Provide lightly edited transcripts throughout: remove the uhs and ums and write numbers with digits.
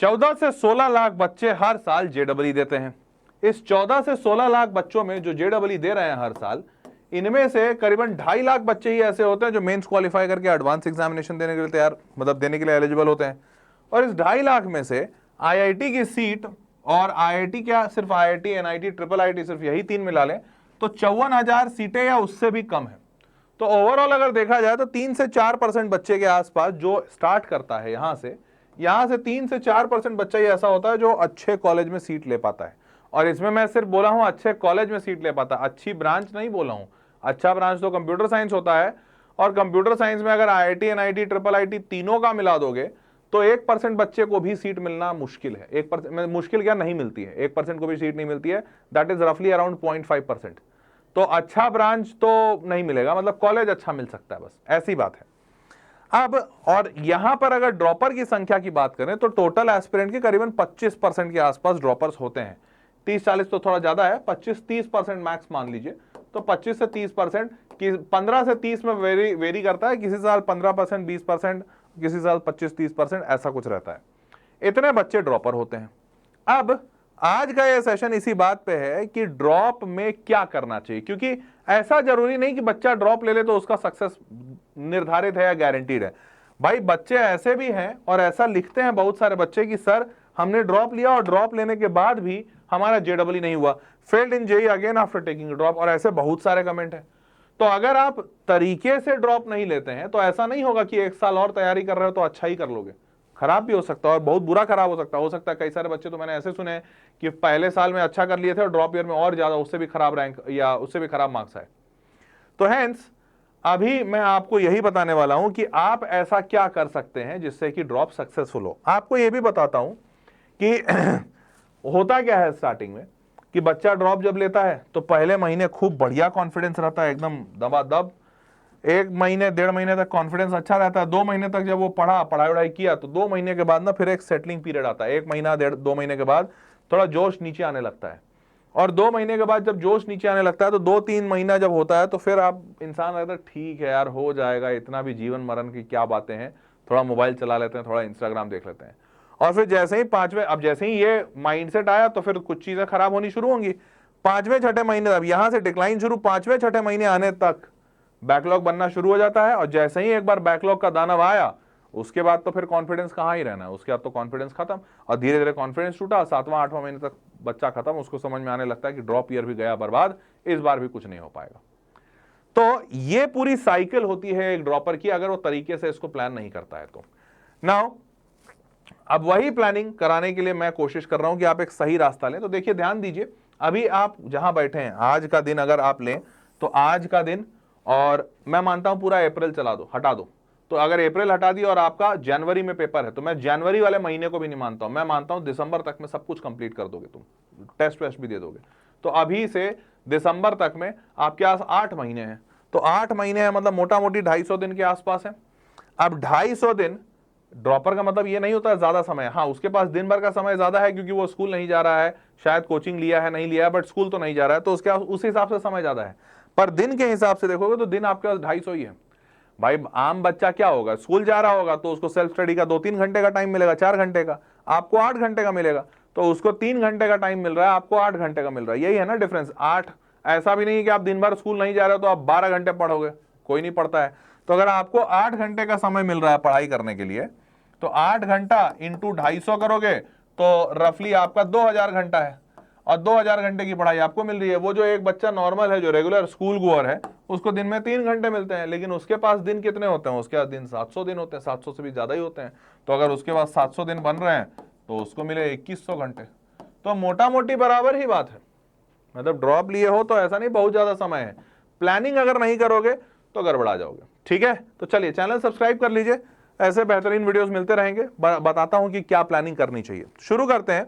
14 से 16 लाख बच्चे हर साल जेडबल देते हैं। इस 14 से 16 लाख बच्चों में जो जेडबल दे रहे हैं हर साल, इनमें से करीबन 2.5 लाख बच्चे ही ऐसे होते हैं जो मेंस क्वालिफाई करके एडवांस एग्जामिनेशन देने के लिए तैयार, मतलब देने के लिए एलिजिबल होते हैं। और इस 2.5 लाख में से आईआईटी की सीट, और आईआईटी क्या, सिर्फ आईआईटी, एनआईटी, ट्रिपल आईटी, सिर्फ यही 3 मिला लें तो 54,000 सीटें या उससे भी कम है। तो ओवरऑल अगर देखा जाए तो 3 से 4% बच्चे के आसपास जो स्टार्ट करता है यहां से 3 से 4% बच्चा ही ऐसा होता है जो अच्छे कॉलेज में सीट ले पाता है। और इसमें मैं सिर्फ बोला हूं अच्छे कॉलेज में सीट ले पाता, अच्छी ब्रांच नहीं बोला हूं। अच्छा ब्रांच तो कंप्यूटर साइंस होता है, और कंप्यूटर साइंस में अगर आईआईटी, एनआईटी, ट्रिपल आईटी तीनों का मिला दोगे तो 1% बच्चे को भी सीट मिलना मुश्किल है। 1% मुश्किल क्या, नहीं मिलती है, 1% को भी सीट नहीं मिलती है। दैट इज रफली अराउंड 0.5%। तो अच्छा ब्रांच तो नहीं मिलेगा, मतलब कॉलेज अच्छा मिल सकता है, बस ऐसी बात है। अब और यहां पर अगर ड्रॉपर की संख्या की बात करें तो टोटल एस्पिरेंट के करीबन 25% के आसपास ड्रॉपर्स होते हैं। 30-40 तो थोड़ा ज्यादा है, 25-30% मैक्स मान लीजिए। तो 25 से 30% की 15 से 30 में वेरी करता है, किसी साल 15%, 20%, किसी साल 25-30%, ऐसा कुछ रहता है। इतने बच्चे ड्रॉपर होते हैं। अब आज का ये सेशन इसी बात पे है कि ड्रॉप में क्या करना चाहिए, क्योंकि ऐसा जरूरी नहीं कि बच्चा ड्रॉप ले ले तो उसका सक्सेस निर्धारित है या गारंटीड है। भाई बच्चे ऐसे भी हैं और ऐसा लिखते हैं बहुत सारे बच्चे कि सर हमने ड्रॉप लिया और ड्रॉप लेने के बाद भी हमारा जेडबल नहीं हुआ, failed in JEE again after taking drop, और ऐसे बहुत सारे कमेंट है। तो अगर आप तरीके से ड्रॉप नहीं लेते हैं तो ऐसा नहीं होगा कि 1 साल और तैयारी कर रहे हो तो अच्छा ही कर लोगे, खराब भी हो सकता है और बहुत बुरा खराब हो सकता है। कई सारे बच्चे तो मैंने ऐसे सुने हैं कि पहले साल में अच्छा कर लिए थे और ड्रॉप ईयर में और ज्यादा उससे भी खराब रैंक या उससे भी खराब मार्क्स आए। तो हेंस अभी मैं आपको यही बताने वाला हूं कि आप ऐसा क्या कर सकते हैं जिससे कि ड्रॉप सक्सेसफुल हो। आपको यह भी बताता हूं कि होता क्या है स्टार्टिंग में कि बच्चा ड्रॉप जब लेता है तो पहले महीने खूब बढ़िया कॉन्फिडेंस रहता है, एकदम दबादब। 1 महीने 1.5 महीने तक कॉन्फिडेंस अच्छा रहता है। 2 महीने तक जब वो पढ़ाई किया तो 2 महीने के बाद ना फिर एक सेटलिंग पीरियड आता है। 1 महीना 2 महीने के बाद थोड़ा जोश नीचे आने लगता है, और 2 महीने के बाद जब जोश नीचे आने लगता है तो 2-3 महीना जब होता है तो फिर आप इंसान लगता है ठीक है यार हो जाएगा, इतना भी जीवन मरण की क्या बातें हैं, थोड़ा मोबाइल चला लेते हैं, थोड़ा इंस्टाग्राम देख लेते हैं। और फिर जैसे ही अब जैसे ही ये माइंडसेट आया तो फिर कुछ चीजें खराब होनी शुरू होंगी। 5वें-6ठे महीने, अब यहां से डिक्लाइन शुरू, 5वें-6ठे महीने आने तक बैकलॉग बनना शुरू हो जाता है। और जैसे ही एक बार बैकलॉग का दानव आया उसके बाद तो फिर कॉन्फिडेंस कहां ही रहना है, उसके बाद तो कॉन्फिडेंस खत्म, और धीरे धीरे कॉन्फिडेंस टूटा। 7वां-8वां महीने तक बच्चा खत्म, उसको समझ में आने लगता है कि ड्रॉप ईयर भी गया बर्बाद, इस बार भी कुछ नहीं हो पाएगा। तो ये पूरी साइकिल होती है एक ड्रॉपर की, अगर वो तरीके से इसको प्लान नहीं करता है तो। नाउ अब वही प्लानिंग कराने के लिए मैं कोशिश कर रहा हूं कि आप एक सही रास्ता लें। तो देखिए, ध्यान दीजिए, अभी आप जहां बैठे हैं, आज का दिन अगर आप लें तो आज का दिन, और मैं मानता हूं पूरा अप्रैल चला दो, हटा दो। तो अगर अप्रैल हटा दिया और आपका जनवरी में पेपर है तो मैं जनवरी वाले महीने को भी नहीं मानता हूं, मैं मानता हूं दिसंबर तक में सब कुछ कंप्लीट कर दोगे, तुम टेस्ट वेस्ट भी दे दोगे। तो अभी से दिसंबर तक में आपके पास 8 महीने हैं। तो 8 महीने हैं, मतलब मोटा मोटी 250 दिन के आसपास है। अब 250 दिन ड्रॉपर का मतलब ये नहीं होता है ज्यादा समय, हाँ उसके पास दिन भर का समय ज्यादा है क्योंकि वो स्कूल नहीं जा रहा है, शायद कोचिंग लिया है नहीं लिया है, बट स्कूल तो नहीं जा रहा है, तो उसके उस हिसाब से समय ज्यादा है। पर दिन के हिसाब से देखोगे तो दिन आपके पास 250 ही है। भाई आम बच्चा क्या होगा, स्कूल जा रहा होगा तो उसको सेल्फ स्टडी का 2-3 घंटे का टाइम मिलेगा, 4 घंटे का, आपको 8 घंटे का मिलेगा। तो उसको 3 घंटे का टाइम मिल रहा है, आपको 8 घंटे का मिल रहा है, यही है ना डिफरेंस। 8, ऐसा भी नहीं कि आप दिन भर स्कूल नहीं जा रहे हो तो आप 12 घंटे पढ़ोगे, कोई नहीं पढ़ता है। तो अगर आपको 8 घंटे का समय मिल रहा है पढ़ाई करने के लिए, तो 8 घंटा इंटू 250 करोगे तो रफली आपका 2000 घंटा है, और 2000 घंटे की पढ़ाई आपको मिल रही है। वो जो एक बच्चा नॉर्मल है जो रेगुलर स्कूल गोअर है उसको दिन में 3 घंटे मिलते हैं, लेकिन उसके पास दिन कितने होते हैं, उसके पास दिन 700 दिन होते हैं, 700 से भी ज्यादा ही होते हैं। तो अगर उसके पास 700 दिन बन रहे हैं तो उसको मिले 2100 घंटे। तो मोटा मोटी बराबर ही बात है, मतलब ड्रॉप लिए हो तो ऐसा नहीं बहुत ज्यादा समय है। प्लानिंग अगर नहीं करोगे तो गड़बड़ा जाओगे। ठीक है, तो चलिए चैनल सब्सक्राइब कर लीजिए, ऐसे बेहतरीन वीडियोस मिलते रहेंगे। बताता हूं कि क्या प्लानिंग करनी चाहिए। शुरू करते हैं।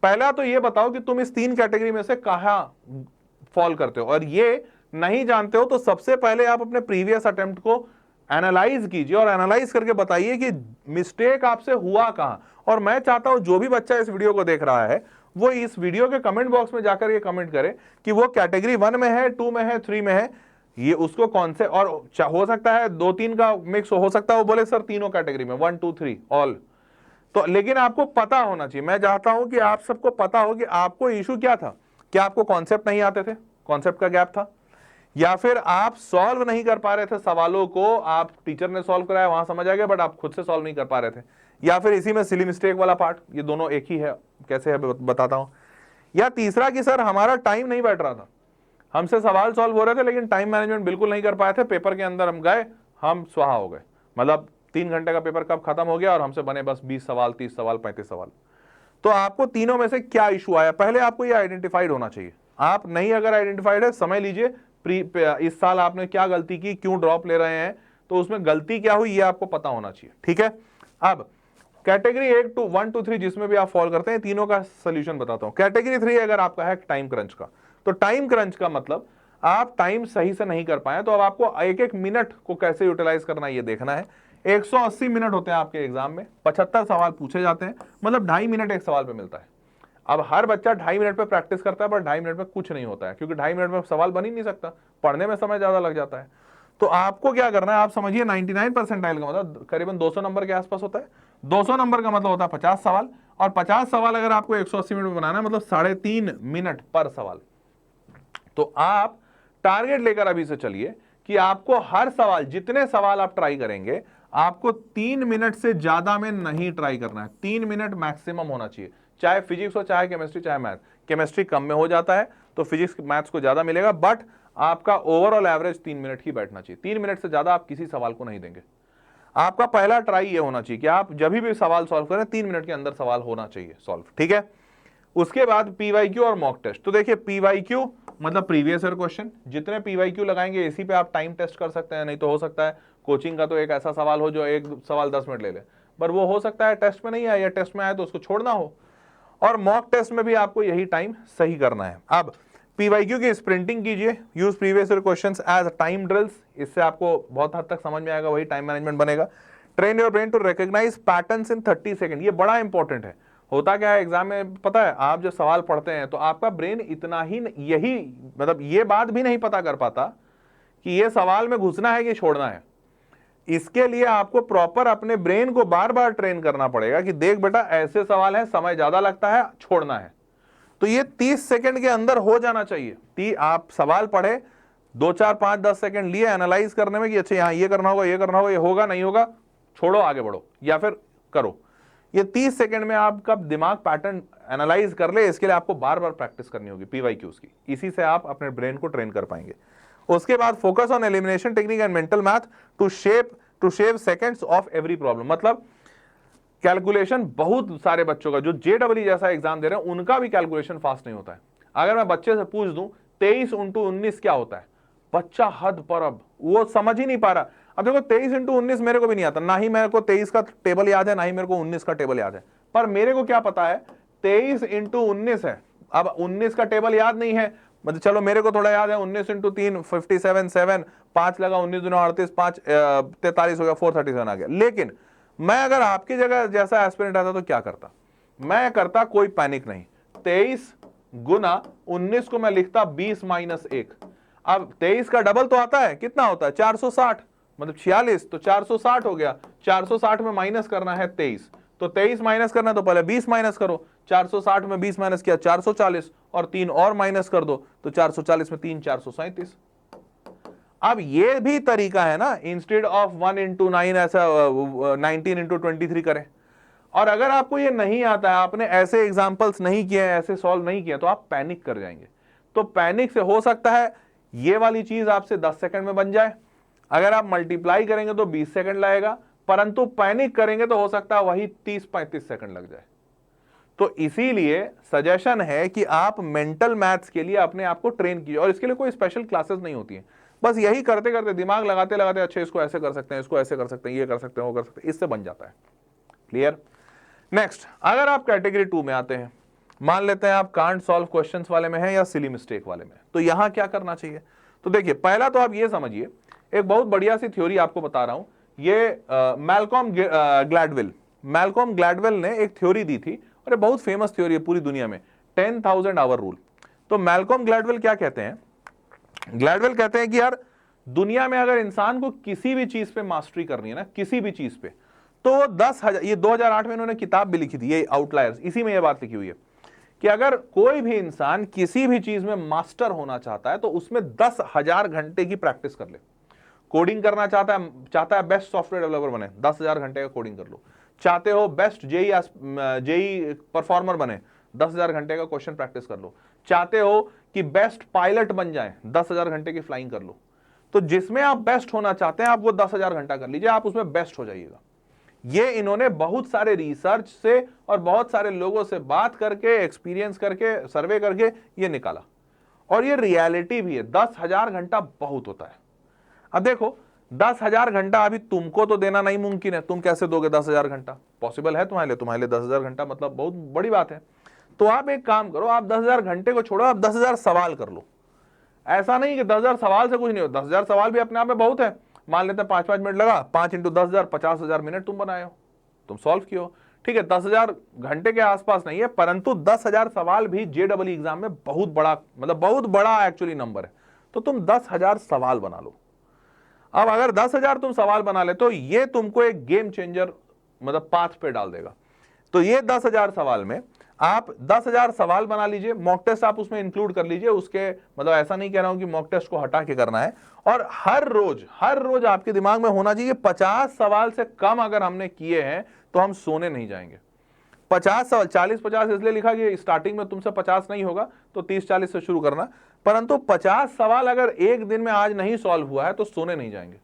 पहला तो ये बताओ कि तुम इस 3 कैटेगरी में से कहां फॉल करते हो, और ये नहीं जानते हो तो सबसे पहले आप अपने प्रीवियस अटेम्प्ट को एनालाइज कीजिए और एनालाइज करके बताइए कि मिस्टेक आपसे हुआ कहां। और मैं चाहता हूं जो भी बच्चा इस वीडियो को देख रहा है वो इस वीडियो के कमेंट बॉक्स में जाकर ये कमेंट करे कि वो कैटेगरी 1 में है, 2 में है, 3 में है, ये उसको कौन से, और हो सकता है 2-3 का मिक्स हो सकता है, वो बोले सर तीनों कैटेगरी में 1 2 3 ऑल। तो लेकिन आपको पता होना चाहिए, मैं चाहता हूं कि आप सबको पता हो कि आपको इशू क्या था। क्या आपको कॉन्सेप्ट नहीं आते थे, कॉन्सेप्ट का गैप था, या फिर आप सॉल्व नहीं कर पा रहे थे सवालों को, आप टीचर ने सॉल्व कराया वहां समझ आ गया बट आप खुद से सॉल्व नहीं कर पा रहे थे, या फिर इसी में सिली मिस्टेक वाला पार्ट, ये दोनों एक ही है, कैसे है बताता हूं। या तीसरा कि सर हमारा टाइम नहीं बैठ रहा था, हमसे सवाल सॉल्व हो रहे थे लेकिन टाइम मैनेजमेंट बिल्कुल नहीं कर पाए थे, पेपर के अंदर हम गए, हम स्वाहा हो गए, मतलब 3 घंटे का पेपर कब खत्म हो गया और हमसे बने बस 20 सवाल, 30 सवाल, 35 सवाल। तो आपको तीनों में से क्या इशू आया, पहले आपको ये आइडेंटिफाइड होना चाहिए। आप नहीं अगर आइडेंटिफाइड है, समझ लीजिए इस साल आपने क्या गलती की, क्यों ड्रॉप ले रहे हैं, तो उसमें गलती क्या हुई ये आपको पता होना चाहिए, ठीक है। अब कैटेगरी 1 to 3 जिसमें भी आप फॉलो करते हैं, तीनों का सोल्यूशन बताता हूं। कैटेगरी 3 अगर आपका है टाइम क्रंच का, तो टाइम क्रंच का मतलब आप टाइम सही से नहीं कर पाए, तो अब आपको एक एक मिनट को कैसे यूटिलाइज करना है ये देखना है। 180 मिनट होते हैं आपके एग्जाम में, 75 सवाल पूछे जाते हैं, मतलब 2.5 मिनट एक सवाल पे मिलता है। अब हर बच्चा 2.5 मिनट पे प्रैक्टिस करता है, पर 2.5 मिनट में कुछ नहीं होता है, क्योंकि 2.5 मिनट में सवाल बन ही नहीं सकता, पढ़ने में समय ज्यादा लग जाता है। तो आपको क्या करना है, आप समझिए 99 परसेंटाइल का मतलब करीबन 200 नंबर के आसपास होता है। 200 नंबर का मतलब होता है 50 सवाल, और 50 सवाल अगर आपको 180 मिनट में बनाना है, मतलब 3.5 मिनट पर सवाल। तो आप टारगेट लेकर अभी से चलिए कि आपको हर सवाल, जितने सवाल आप ट्राई करेंगे, आपको 3 मिनट से ज्यादा में नहीं ट्राई करना है, 3 मिनट मैक्सिमम होना चाहिए, चाहे फिजिक्स हो, चाहे केमिस्ट्री, चाहे मैथ। केमिस्ट्री कम में हो जाता है तो फिजिक्स मैथ्स को ज्यादा मिलेगा, बट आपका ओवरऑल एवरेज 3 मिनट ही बैठना चाहिए। 3 मिनट से ज्यादा आप किसी सवाल को नहीं देंगे। आपका पहला ट्राई ये होना चाहिए कि आप जब भी सवाल सॉल्व करें 3 मिनट के अंदर सवाल होना चाहिए सॉल्व, ठीक है। उसके बाद पीवाईक्यू और मॉक टेस्ट। तो देखिए पीवाईक्यू मतलब प्रीवियस ईयर क्वेश्चन, जितने पीवाईक्यू लगाएंगे इसी पे आप टाइम टेस्ट कर सकते हैं, नहीं तो हो सकता है कोचिंग का तो एक ऐसा सवाल हो जो एक सवाल 10 मिनट ले ले, पर वो हो सकता है टेस्ट में नहीं आया, या टेस्ट में आया तो उसको छोड़ना हो। और मॉक टेस्ट में भी आपको यही टाइम सही करना है। अब पीवाईक्यू की स्प्रिंटिंग कीजिए, use previous year questions as time drills, इससे आपको बहुत हद तक समझ में आएगा, वही टाइम मैनेजमेंट बनेगा। Train your brain to recognise patterns in 30 second, ये बड़ा इंपॉर्टेंट है। होता क्या है एग्जाम में पता है, आप जब सवाल पढ़ते हैं तो आपका ब्रेन इतना ही यही मतलब ये बात भी नहीं पता कर पाता कि ये सवाल में घुसना है कि छोड़ना है। इसके लिए आपको प्रॉपर अपने ब्रेन को बार बार ट्रेन करना पड़ेगा कि देख बेटा ऐसे सवाल है, समय ज्यादा लगता है, छोड़ना है। तो ये 30 सेकंड के अंदर हो जाना चाहिए। आप सवाल पढ़े, 2 4 5 10 सेकंड लिए एनालाइज करने में कि अच्छा यहां ये करना होगा, ये करना होगा, ये होगा नहीं होगा, छोड़ो आगे बढ़ो या फिर करो। ये 30 सेकंड में आपका दिमाग पैटर्न एनालाइज कर ले, इसके लिए आपको बार बार प्रैक्टिस करनी होगी पीवाईक्यूज की, इसी से आप अपने ब्रेन को ट्रेन कर पाएंगे। उसके बाद focus on elimination technique and mental math to shave seconds off every problem, मतलब कैलकुलेशन बहुत सारे बच्चों का जो जेडब्ल्यू जैसा एग्जाम दे रहे हैं उनका भी कैलकुलेशन फास्ट नहीं होता है। अगर मैं बच्चे से पूछ दूं 23 × 19 क्या होता है, बच्चा हद पर अब वो समझ ही नहीं पा रहा। अब देखो 23 × 19 मेरे को भी नहीं आता, ना ही मेरे को 23 का टेबल याद है, ना ही मेरे को 19 का टेबल याद है, पर मेरे को क्या पता है 23 × 19 है। अब 19 का टेबल याद नहीं है, मतलब चलो मेरे को थोड़ा याद है, 19 × 3 57, 7 5 लगा, 19 दूना 38, 5 43 हो गया, 437 आ गया। लेकिन मैं अगर आपकी जगह जैसा एस्पिरेंट आता तो क्या करता, मैं करता कोई पैनिक नहीं, 23 × 19 को मैं लिखता 20 - 1। अब 23 का डबल तो आता है, कितना होता है 460, मतलब 46, तो 460 हो गया। 460 में माइनस करना है 23, तो 23 माइनस करना है तो पहले 20 माइनस करो। 460 में 20 माइनस किया 440, और 3 और माइनस कर दो तो 440 में 3 437। अब ये भी तरीका है ना, इंस्टेड ऑफ 1 × 9 ऐसा 19 × 23 करें। और अगर आपको ये नहीं आता है, आपने ऐसे एग्जाम्पल्स नहीं किए, ऐसे सॉल्व नहीं किए, तो आप पैनिक कर जाएंगे। तो पैनिक से हो सकता है ये वाली चीज आपसे 10 सेकंड में बन जाए, अगर आप मल्टीप्लाई करेंगे तो 20 सेकंड लगेगा, परंतु पैनिक करेंगे तो हो सकता है वही 30-35 सेकंड लग जाए। तो इसीलिए सजेशन है कि आप मेंटल मैथ्स के लिए अपने आप को ट्रेन कीजिए, और इसके लिए कोई स्पेशल क्लासेस नहीं होती हैं, बस यही करते करते दिमाग लगाते लगाते अच्छा इसको ऐसे कर सकते हैं, इसको ऐसे कर सकते हैं, ये कर सकते हैं, वो कर सकते हैं, इससे बन जाता है। क्लियर। नेक्स्ट, अगर आप कैटेगरी 2 में आते हैं, मान लेते हैं आप कांट सॉल्व क्वेश्चंस वाले में है या सिली मिस्टेक वाले में, तो यहां क्या करना चाहिए। तो देखिए पहला तो आप ये समझिए, एक बहुत बढ़िया सी थ्योरी आपको बता रहा हूं, ये मैल्कॉम ग्लैडवेल ने एक थ्योरी दी थी, और ये बहुत फेमस थ्योरी है पूरी दुनिया में, 10,000 आवर रूल। तो मैल्कॉम ग्लैडवेल क्या कहते हैं, ग्लैडवेल कहते हैं कि यार दुनिया में अगर इंसान को किसी भी चीज पे मास्टरी करनी है ना, किसी भी चीज पे, तो 10,000, ये 2008 में इन्होंने किताब भी लिखी थी, ये आउटलायर्स, इसी में ये बात लिखी हुई है कि अगर कोई भी इंसान किसी भी चीज में मास्टर होना चाहता है तो उसमें 10,000 घंटे की प्रैक्टिस कर ले। कोडिंग करना चाहता है बेस्ट सॉफ्टवेयर डेवलपर बने, 10,000 घंटे का कोडिंग कर लो। चाहते हो बेस्ट जेई परफॉर्मर बने, 10,000 घंटे का क्वेश्चन प्रैक्टिस कर लो। चाहते हो कि बेस्ट पायलट बन जाए, 10,000 घंटे की फ्लाइंग कर लो। तो जिसमें आप बेस्ट होना चाहते हैं आप वो 10,000 घंटा कर लीजिए, आप उसमें बेस्ट हो जाइएगा। ये इन्होंने बहुत सारे रिसर्च से और बहुत सारे लोगों से बात करके, एक्सपीरियंस करके, सर्वे करके ये निकाला, और ये रियलिटी भी है। 10,000 घंटा बहुत होता है। अब देखो 10,000 घंटा अभी तुमको तो देना नहीं मुमकिन है, तुम कैसे दोगे 10,000 घंटा? पॉसिबल है तुम्हारे लिए 10,000 घंटा मतलब बहुत बड़ी बात है। तो आप एक काम करो, आप 10,000 घंटे को छोड़ो, आप 10,000 सवाल कर लो। ऐसा नहीं कि 10,000 सवाल से कुछ नहीं हो, 10,000 सवाल भी अपने आप में बहुत है। मान लेते हैं 5-5 मिनट लगा, 5 × 10,000 50,000 मिनट तुम बनाए हो, तुम सॉल्व किए हो। ठीक है, 10,000 घंटे के आसपास नहीं है, परंतु 10,000 सवाल भी जेईई एग्जाम में बहुत बड़ा, मतलब बहुत बड़ा एक्चुअली नंबर है। तो तुम 10,000 सवाल बना लो। अब अगर 10,000 तुम सवाल बना ले तो ये तुमको एक गेम चेंजर मतलब पाथ पे डाल देगा। तो ये 10,000 सवाल में आप 10,000 सवाल बना लीजिए, मॉक टेस्ट आप उसमें इंक्लूड कर लीजिए। उसके मतलब ऐसा नहीं कह रहा हूं कि मॉक टेस्ट को हटा के करना है, और हर रोज आपके दिमाग में होना चाहिए 50 सवाल से कम अगर हमने किए हैं तो हम सोने नहीं जाएंगे। 50 सवाल, 40-50 इसलिए लिखा कि स्टार्टिंग में तुमसे 50 नहीं होगा तो 30-40 से शुरू करना, परंतु 50 सवाल अगर एक दिन में आज नहीं सॉल्व हुआ है तो सोने नहीं जाएंगे।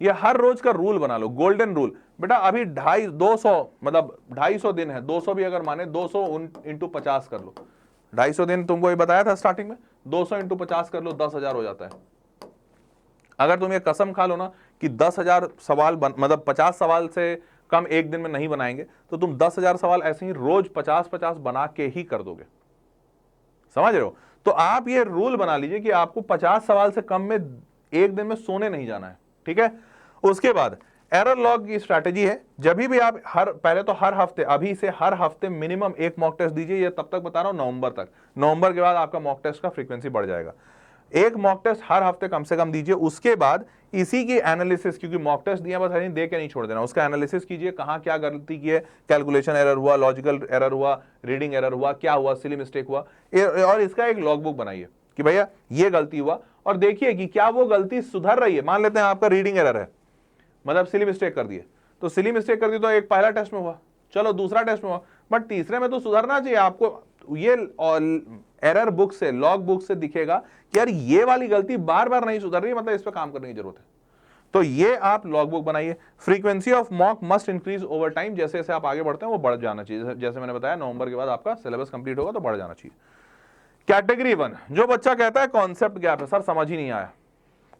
ये हर रोज का रूल बना लो, गोल्डन रूल। बेटा अभी 250 मतलब 250 दिन है, 200 भी अगर माने, 200 × 50 कर लो। 250 दिन तुमको ये बताया था स्टार्टिंग में, 200 × 50 कर लो, 10,000 हो जाता है। अगर तुम ये कसम खा लो ना कि 10,000 सवाल मतलब 50 सवाल से कम एक दिन में नहीं बनाएंगे, तो तुम 10,000 सवाल ऐसे ही रोज 50-50 बना के ही कर दोगे। समझ रहे हो? तो आप ये रूल बना लीजिए कि आपको 50 सवाल से कम में एक दिन में सोने नहीं जाना है। ठीक है, उसके बाद एरर लॉग की स्ट्रैटेजी है। जब भी आप पहले तो हर हफ्ते, अभी से हर हफ्ते मिनिमम एक मॉक टेस्ट दीजिए। ये तब तक बता रहा हूं नवंबर तक। नवंबर के बाद आपका मॉक टेस्ट का फ्रीक्वेंसी बढ़ जाएगा। एक मॉक टेस्ट हर हफ्ते कम से कम दीजिए। उसके बाद इसी की एनालिसिस, क्योंकि मॉक टेस्ट दिया बस ऐसे दे के नहीं छोड़ देना, उसका एनालिसिस कीजिए, कहां क्या गलती की है, कैलकुलेशन एरर हुआ, लॉजिकल एरर हुआ, रीडिंग एरर हुआ, क्या हुआ, सिली मिस्टेक हुआ, और इसका एक लॉग बुक बनाइए कि भैया ये गलती हुआ, और देखिए कि क्या वो गलती सुधर रही है। मान लेते हैं आपका रीडिंग एरर है, मतलब सिली मिस्टेक कर दिए, तो सिली मिस्टेक कर दी तो एक पहला टेस्ट में हुआ, चलो दूसरा टेस्ट में हुआ, बट तीसरे में तो सुधरना चाहिए आपको। ये एरर बुक से, लॉग बुक से दिखेगा कि यार ये वाली गलती बार बार नहीं सुधर रही, मतलब इस पर काम करने की जरूरत है। तो ये आप लॉग बुक बनाइए। Frequency of mock must increase over time, जैसे जैसे आप आगे बढ़ते हैं वो बढ़ जाना चाहिए। जैसे मैंने बताया नवंबर के बाद आपका सिलेबस कंप्लीट होगा तो बढ़ जाना चाहिए। कैटेगरी 1, जो बच्चा कहता है कॉन्सेप्ट गैप है, सर समझ ही नहीं आया,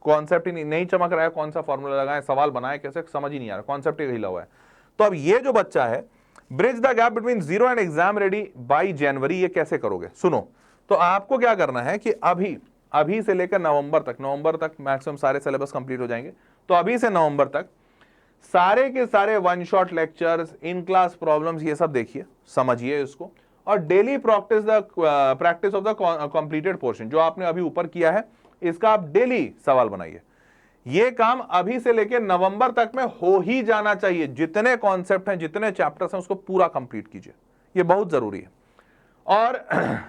कॉन्सेप्ट ही नहीं चमक रहा है, कौन सा फॉर्मूला लगाए, सवाल बनाए कैसे, समझ ही नहीं आ रहा, कॉन्सेप्ट ही हिला हुआ है। तो अब ये जो बच्चा है, bridge the gap between 0 and exam ready by January, ये कैसे करोगे? सुनो, तो आपको क्या करना है कि अभी से लेकर नवंबर तक मैक्सिमम सारे सिलेबस कंप्लीट हो जाएंगे। तो अभी से नवंबर तक सारे के सारे one shot lectures, in class problems, ये सब देखिए, समझिए इसको, और daily practice of the completed portion, जो आपने अभी ऊपर किया है इसका आप डेली सवाल बनाइए। ये काम अभी से लेकर नवंबर तक में हो ही जाना चाहिए। जितने कॉन्सेप्ट हैं, जितने चैप्टर्स हैं, उसको पूरा कंप्लीट कीजिए, ये बहुत जरूरी है। और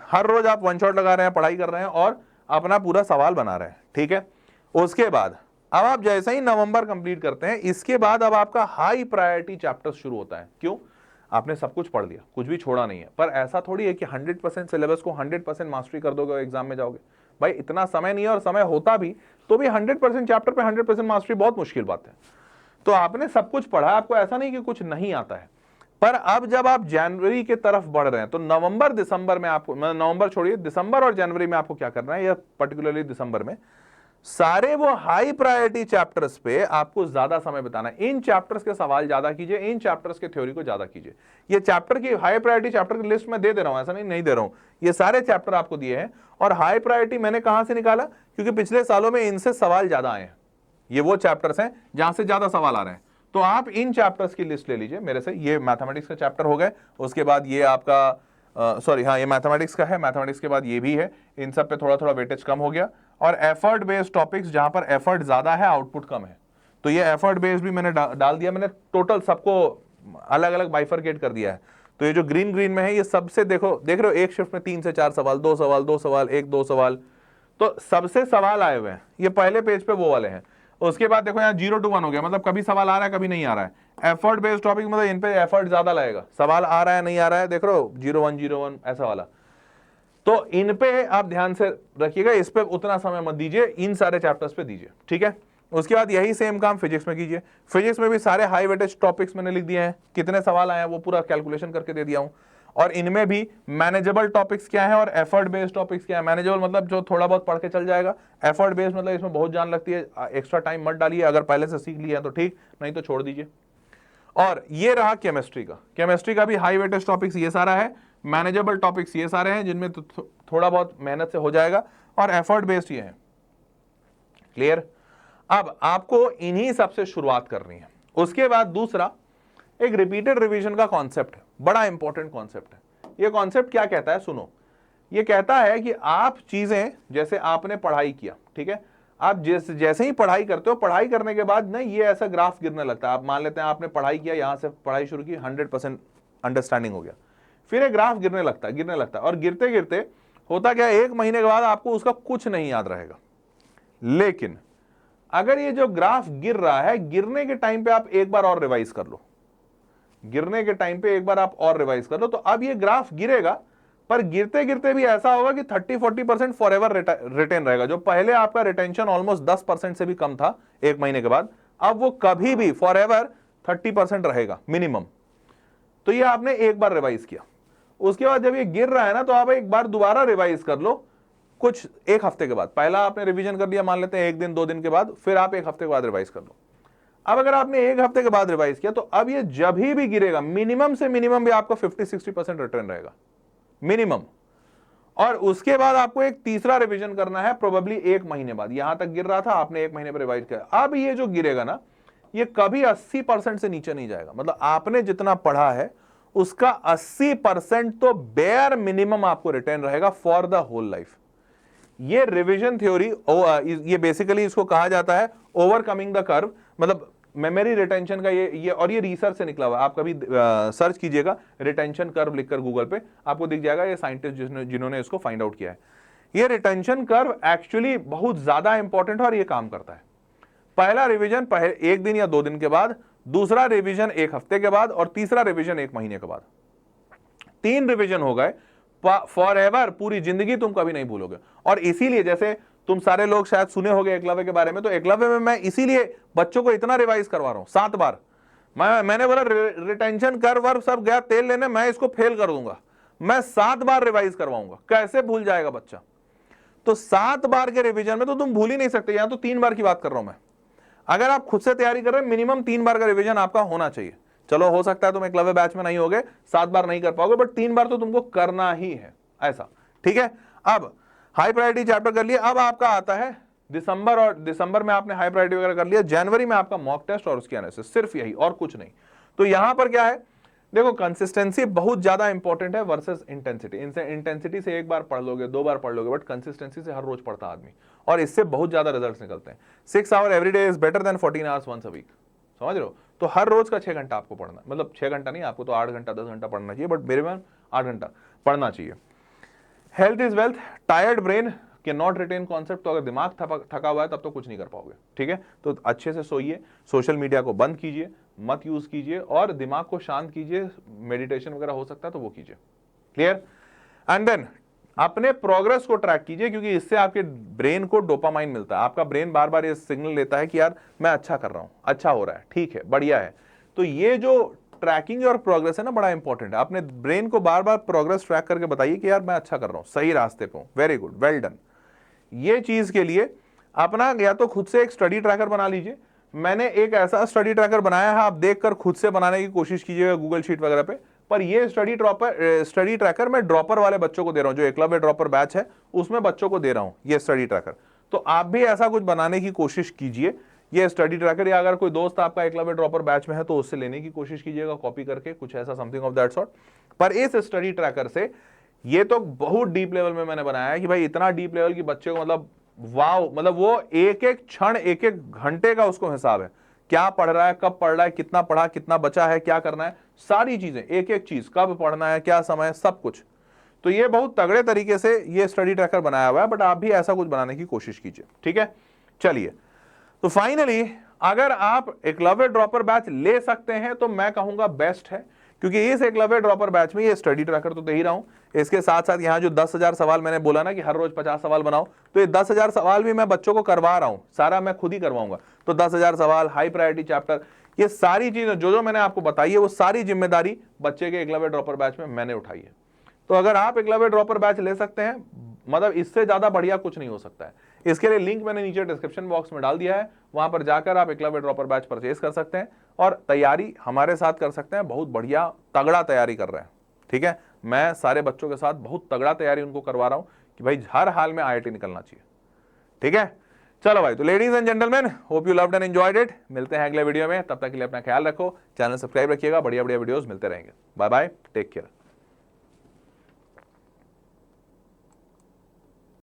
हर रोज आप वन शॉट लगा रहे हैं, पढ़ाई कर रहे हैं और अपना पूरा सवाल बना रहे हैं। ठीक है, उसके बाद अब आप जैसे ही नवंबर कंप्लीट करते हैं, इसके बाद अब आपका हाई प्रायोरिटी चैप्टर शुरू होता है। क्यों? आपने सब कुछ पढ़ लिया, कुछ भी छोड़ा नहीं है। पर ऐसा थोड़ी है कि 100% सिलेबस को 100% मास्टरी कर दोगे और एग्जाम में जाओगे। भाई इतना समय नहीं है, और समय होता भी तो भी 100% चैप्टर पे 100% मास्टरी बहुत मुश्किल बात है। तो आपने सब कुछ पढ़ा, आपको ऐसा नहीं कि कुछ नहीं आता है। पर अब जब आप जनवरी के तरफ बढ़ रहे हैं तो नवंबर दिसंबर में आपको, नवंबर छोड़िए, दिसंबर और जनवरी में आपको क्या करना है, या पर्टिकुलरली दिसंबर में, सारे वो हाई प्रायोरिटी चैप्टर्स पे आपको ज्यादा समय बिताना है। इन चैप्टर्स के सवाल ज्यादा कीजिए, इन चैप्टर्स के थ्योरी को ज्यादा कीजिए। ये चैप्टर की हाई प्रायोरिटी चैप्टर की लिस्ट में दे रहा हूं, ऐसा नहीं दे रहा हूं, ये सारे चैप्टर आपको दिए हैं। और हाई प्रायोरिटी मैंने कहां से निकाला? क्योंकि पिछले सालों में इनसे सवाल ज्यादा आए हैं। ये वो चैप्टर्स हैं जहां से ज्यादा सवाल आ रहे हैं। तो आप इन चैप्टर्स की लिस्ट ले लीजिए मेरे से। ये मैथमेटिक्स के चैप्टर हो गए, उसके बाद ये आपका ये मैथमेटिक्स का है, मैथमेटिक्स के बाद ये भी है। इन सब पे थोड़ा थोड़ा वेटेज कम हो गया। और एफर्ट बेस्ड टॉपिक्स, जहां पर एफर्ट ज्यादा है, आउटपुट कम है, तो तो ये एफर्ट बेस्ड भी मैंने डाल दिया, मैंने टोटल सबको अलग अलग बाइफरकेट कर दिया है। तो ये जो ग्रीन ग्रीन में है ये सबसे देखो, देख रहे हो एक शिफ्ट में 3 से 4 सवाल, 2 सवाल, 2 सवाल, 1-2 सवाल, तो सबसे सवाल आए हुए हैं। ये पहले पेज पे वो वाले हैं। उसके बाद देखो यहाँ 0 to 1 हो गया, मतलब कभी सवाल आ रहा है कभी नहीं आ रहा है। एफर्ट बेस्ड टॉपिक मतलब इन पे एफर्ट ज्यादा लगेगा, सवाल आ रहा है नहीं आ रहा है, देख रहे हो 0-1 ऐसा वाला। तो इन पे आप ध्यान से रखिएगा, इस पे उतना समय मत दीजिए, इन सारे चैप्टर्स पे दीजिए, ठीक है। उसके बाद यही सेम काम फिजिक्स में कीजिए। फिजिक्स में भी सारे हाई वेटेज टॉपिक्स मैंने लिख दिए हैं, कितने सवाल आए हैं वो पूरा कैलकुलेशन करके दे दिया हूं। और इनमें भी मैनेजेबल टॉपिक्स क्या है और एफर्ट बेस्ड टॉपिक्स क्या है। मैनेजेबल मतलब जो थोड़ा बहुत पढ़ के चल जाएगा, एफर्ट बेस्ड मतलब इसमें बहुत जान लगती है, एक्स्ट्रा टाइम मत डालिए, अगर पहले से सीख लिया है तो ठीक, नहीं तो छोड़ दीजिए। और ये रहा केमिस्ट्री का, केमिस्ट्री का भी हाई वेटेज टॉपिक्स ये सारा है, मैनेजेबल टॉपिक्स ये सारे हैं जिनमें तो थोड़ा बहुत मेहनत से हो जाएगा, और एफर्ट बेस्ड ये है। क्लियर। अब आपको इन्हीं सबसे शुरुआत करनी है। उसके बाद दूसरा एक रिपीटेड रिवीजन का कॉन्सेप्ट है, बड़ा इंपॉर्टेंट कॉन्सेप्ट है। ये कॉन्सेप्ट क्या कहता है सुनो, ये कहता है कि आप चीजें जैसे आपने पढ़ाई किया, ठीक है, आप जैसे ही पढ़ाई करते हो, पढ़ाई करने के बाद ना ये ऐसा ग्राफ गिरने लगता है। आप मान लेते हैं आपने पढ़ाई किया, यहां से पढ़ाई शुरू की, 100% अंडरस्टैंडिंग हो गया, फिर एक ग्राफ गिरने लगता है, और गिरते गिरते होता क्या, 1 महीने के बाद आपको उसका कुछ नहीं याद रहेगा। लेकिन अगर ये जो ग्राफ गिर रहा है, गिरने के टाइम पे आप एक बार और रिवाइज कर लो, गिरने के टाइम पे एक बार आप और रिवाइज कर लो, तो अब ये ग्राफ गिरेगा, पर गिरते गिरते भी ऐसा होगा कि 30-40% फॉर एवर रिटेन रहेगा। जो पहले आपका रिटेंशन ऑलमोस्ट 10% से भी कम था 1 महीने के बाद, अब वो कभी भी फॉर एवर 30% रहेगा मिनिमम। तो ये आपने एक बार रिवाइज किया, उसके बाद जब ये गिर रहा है ना, तो आप एक बार दोबारा रिवाइज कर लो, कुछ 1 हफ्ते के बाद। पहला आपने रिवीजन कर लिया, मान लेते हैं 1 दिन 2 दिन के बाद, फिर आप 1 हफ्ते के बाद रिवाइज कर लो। अब अगर आपने 1 हफ्ते के बाद रिवाइज किया, तो अब ये जब भी गिरेगा, मिनिमम से मिनिमम भी आपका 50-60% रिटर्न रहेगा मिनिमम। और उसके बाद आपको एक तीसरा रिवीजन करना है, प्रोबेबली 1 महीने बाद। यहां तक गिर रहा था, आपने 1 महीने पर रिवाइज किया, अब ये जो गिरेगा ना, ये कभी 80% से नीचे नहीं जाएगा। मतलब आपने जितना पढ़ा है उसका 80% तो बेयर मिनिमम आपको रिटर्न रहेगा फॉर द होल लाइफ। ये रिवीजन थ्योरी, ये बेसिकली इसको कहा जाता है ओवरकमिंग द कर्व, मतलब मेमोरी रिटेंशन का ये और ये रिसर्च से निकला हुआ है। आप कभी सर्च कीजिएगा रिटेंशन कर्व लिखकर गूगल पे, आपको दिख जाएगा, ये साइंटिस्ट जिन्होंने इसको फाइंड आउट किया है। ये रिटेंशन कर्व एक्चुअली बहुत ज्यादा इंपॉर्टेंट है और ये काम करता है। पहला रिवीजन 1 दिन या 2 दिन के बाद, दूसरा रिवीजन 1 हफ्ते के बाद, और तीसरा रिवीजन 1 महीने के बाद। 3 रिवीजन हो गए, फॉर एवर, पूरी जिंदगी तुम कभी नहीं भूलोगे। और इसीलिए जैसे तुम सारे लोग शायद सुने होंगे एकलव्य के बारे में, तो एकलव्य में मैं इसीलिए बच्चों को इतना रिवाइज करवा रहा हूं 7 बार। मैंने बोला रिटेंशन कर्व सब गया तेल लेने, मैं इसको फेल कर दूंगा, मैं 7 बार रिवाइज करवाऊंगा, कैसे भूल जाएगा बच्चा। तो 7 बार के रिवीजन में तो तुम भूल ही नहीं सकते। यहां तो 3 बार की बात कर रहा हूं मैं। अगर आप खुद से तैयारी कर रहे हैं, मिनिमम 3 बार का रिवीजन आपका होना चाहिए। चलो हो सकता है तुम एकलव्य बैच में नहीं होगे, 7 बार नहीं कर पाओगे, बट 3 बार तो तुमको करना ही है, ऐसा, ठीक है। अब हाई प्रायोरिटी चैप्टर कर लिया, अब आपका आता है दिसंबर, और दिसंबर में आपने हाई प्रायोरिटी वगैरह कर लिया, जनवरी में आपका मॉक टेस्ट और उसकी एनालिसिस, सिर्फ यही और कुछ नहीं। तो यहां पर क्या है, देखो कंसिस्टेंसी बहुत ज्यादा इंपॉर्टेंट है वर्सेस इंटेंसिटी। इंटेंसिटी से 1 बार पढ़ लोगे, 2 बार पढ़ लोगे, बट कंसिस्टेंसी से हर रोज पढ़ता आदमी, और इससे बहुत ज्यादा रिजल्ट्स निकलते हैं। 6 hour every day is better than 14 hours once a week, समझ रहे हो। तो हर रोज का 6 घंटा आपको पढ़ना, मतलब 6 घंटा नहीं, आपको तो 8 घंटा 10 घंटा पढ़ना चाहिए, बट मेरे में 8 घंटा पढ़ना चाहिए। Health is wealth, tired brain can not retain concept. तो अगर दिमाग थका हुआ है तब तो कुछ नहीं कर पाओगे, ठीक है। तो अच्छे से सोइए, सोशल मीडिया को बंद कीजिए, मत यूज कीजिए, और दिमाग को शांत कीजिए, मेडिटेशन वगैरह हो सकता है तो वो कीजिए। क्लियर। एंड देन अपने प्रोग्रेस को ट्रैक कीजिए, क्योंकि इससे आपके ब्रेन को डोपामाइन मिलता है। आपका ब्रेन बार बार ये सिग्नल लेता है कि यार मैं अच्छा कर रहा हूं, अच्छा हो रहा है, ठीक है, बढ़िया है। तो ये जो ट्रैकिंग और प्रोग्रेस है ना, बड़ा इंपॉर्टेंट है। अपने ब्रेन को बार बार प्रोग्रेस ट्रैक करके बताइए कि यार मैं अच्छा कर रहा हूं, सही रास्ते पे हूं, वेरी गुड, वेल डन। ये चीज के लिए अपना या तो खुद से एक स्टडी ट्रैकर बना लीजिए। मैंने एक ऐसा स्टडी ट्रैकर बनाया है, आप देखकर खुद से बनाने की कोशिश कीजिएगा गूगल शीट वगैरह पे। पर ये स्टडी ट्रैकर मैं ड्रॉपर वाले बच्चों को दे रहा हूं, जो एकलव्य ड्रॉपर बैच है उसमें बच्चों को दे रहा हूं ये स्टडी ट्रैकर। तो आप भी ऐसा कुछ बनाने की कोशिश कीजिए, ये स्टडी ट्रैकर, या अगर कोई दोस्त आपका एकलव्य ड्रॉपर बैच में है तो उससे लेने की कोशिश कीजिएगा, कॉपी करके कुछ ऐसा, समथिंग ऑफ दैट सॉर्ट। पर इस स्टडी ट्रैकर से ये तो बहुत डीप लेवल में मैंने बनाया है कि भाई इतना डीप लेवल की बच्चे को, मतलब वाव, मतलब वो एक एक क्षण, एक एक घंटे का उसको हिसाब है क्या पढ़ रहा है, कब पढ़ रहा है, कितना पढ़ा, कितना बचा है, क्या करना है, सारी चीजें, एक एक चीज, कब पढ़ना है, क्या समय, सब कुछ। तो ये बहुत तगड़े तरीके से ये स्टडी ट्रैकर बनाया हुआ है, बट आप भी ऐसा कुछ बनाने की कोशिश कीजिए, ठीक है। चलिए, तो फाइनली अगर आप एकलव्य ड्रॉपर बैच ले सकते हैं तो मैं कहूंगा बेस्ट है, क्योंकि इस एकलव्य ड्रॉपर बैच में ये स्टडी ट्रैकर तो दे ही रहा हूं, इसके साथ साथ यहाँ जो 10,000 सवाल मैंने बोला ना कि हर रोज 50 सवाल बनाओ, तो ये 10,000 सवाल भी मैं बच्चों को करवा रहा हूं, सारा मैं खुद ही करवाऊंगा। तो 10,000 सवाल, हाई प्रायोरिटी चैप्टर, ये सारी चीजें जो जो मैंने आपको बताई है वो सारी जिम्मेदारी बच्चे के एकलव्य ड्रॉपर बैच में मैंने उठाई है। तो अगर आप एकलव्य ड्रॉपर बैच ले सकते हैं, मतलब इससे ज्यादा बढ़िया कुछ नहीं हो सकता है। इसके लिए लिंक मैंने नीचे डिस्क्रिप्शन बॉक्स में डाल दिया है, वहां पर जाकर आप एकलव्य ड्रॉपर बैच परचेज कर सकते हैं और तैयारी हमारे साथ कर सकते हैं। बहुत बढ़िया तगड़ा तैयारी कर रहे हैं, ठीक है। मैं सारे बच्चों के साथ बहुत तगड़ा तैयारी उनको करवा रहा हूं कि भाई हर हाल में IIT निकलना चाहिए, ठीक है। चलो भाई, तो ladies and gentleman, hope you loved and enjoyed it. मिलते हैं अगले वीडियो में, तब तक के लिए अपना ख्याल रखो, चैनल सब्सक्राइब रखिएगा, बढ़िया बढ़िया वीडियोस मिलते रहेंगे। Bye bye, take care.